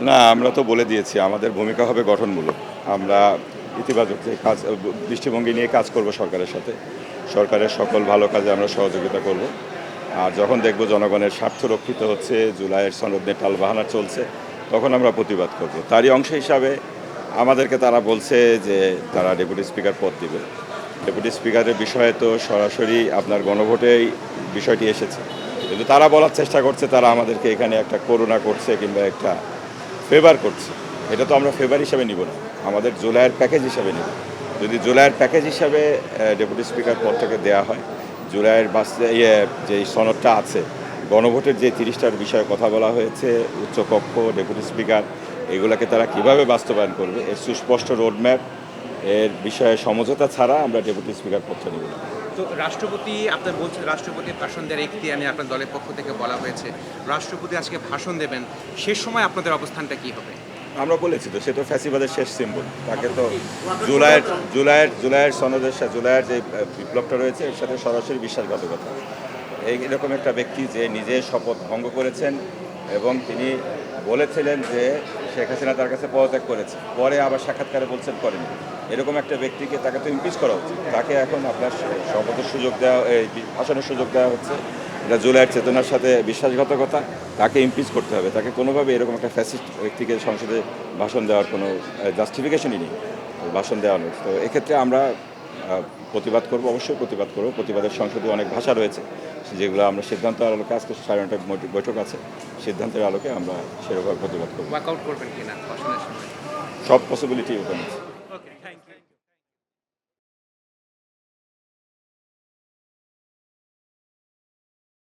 না, আমরা তো বলে দিয়েছি আমাদের ভূমিকা হবে গঠনমূলক। আমরা ইতিবাচক যে কাজ দৃষ্টিভঙ্গি নিয়ে কাজ করব সরকারের সাথে। সরকারের সকল ভালো কাজে আমরা সহযোগিতা করব। আর যখন দেখব জনগণের স্বার্থ রক্ষিত হচ্ছে, জুলাইয়ের সনদ নিয়ে টালবাহানা চলছে, তখন আমরা প্রতিবাদ করব। তারই অংশ হিসাবে আমাদেরকে তারা বলছে যে তারা ডেপুটি স্পিকার পদ দিবে। ডেপুটি স্পিকারের বিষয়ে তো সরাসরি আপনার গণভোটেই বিষয়টি এসেছে। কিন্তু তারা বলার চেষ্টা করছে তারা আমাদেরকে এখানে একটা করুণা করছে কিংবা একটা ফেভার করছে। এটা তো আমরা ফেভার হিসাবে নিব না, আমাদের জুলাইয়ের প্যাকেজ হিসাবে নিব। যদি জুলাইয়ের প্যাকেজ হিসাবে ডেপুটি স্পিকার পদটাকে দেওয়া হয়, জুলাইয়ের যে সনদটা আছে, গণভোটের যে 30টার বিষয়ে কথা বলা হয়েছে, উচ্চকক্ষ, ডেপুটি স্পিকার, এগুলোকে তারা কিভাবে বাস্তবায়ন করবে এর সুস্পষ্ট রোডম্যাপ, এর বিষয়ে সমঝোতা ছাড়া আমরা ডেপুটি স্পিকার পদটা নিব না। তো রাষ্ট্রপতি আপনার বলছেন রাষ্ট্রপতি ভাষণ দেওয়ার এখতিয়ার আপনার দলের পক্ষ থেকে বলা হয়েছে, রাষ্ট্রপতি আজকে ভাষণ দেবেন, শেষ সময় আপনাদের অবস্থানটা কি হবে? আমরা বলেছি তো, সে তো ফ্যাসিবাদের শেষ সিম্বল। তাকে তো জুলাইয়ের সনদের সাথে, জুলাইয়ের যে বিপ্লবটা রয়েছে এর সাথে সরাসরি বিশ্বাসঘাতকতা। এরকম একটা ব্যক্তি যে নিজে শপথ ভঙ্গ করেছেন এবং তিনি বলেছিলেন যে শেখ হাসিনা তার কাছে পদত্যাগ করেছে, পরে আবার সাক্ষাৎকারে বলছেন করেনি। এরকম একটা ব্যক্তিকে তাকে তো ইমপিচ করা উচিত। তাকে এখন আপনার শপথের সুযোগ দেওয়া, এই ভাষণের সুযোগ দেওয়া হচ্ছে, এটা জুলাইয়ের চেতনার সাথে বিশ্বাসঘাতকতা। তাকে ইমপিচ করতে হবে। তাকে কোনোভাবে এরকম একটা ফ্যাসিস্ট ব্যক্তিকে সংসদে ভাষণ দেওয়ার কোনো জাস্টিফিকেশনই নেই, ভাষণ দেওয়ানোর। তো এক্ষেত্রে আমরা প্রতিবাদ করব, অবশ্যই প্রতিবাদ করব। প্রতিবাদের সংসদে অনেক ভাষা রয়েছে, যেগুলো আমরা সিদ্ধান্তের আলোকে, আজকে 9:30 বৈঠক আছে, সিদ্ধান্তের আলোকে আমরা সেরকম প্রতিবাদ করব। ওয়ার্কআউট করবেন কিনা ভাষণের সময়? সব পসিবিলিটি ওখানে আছে।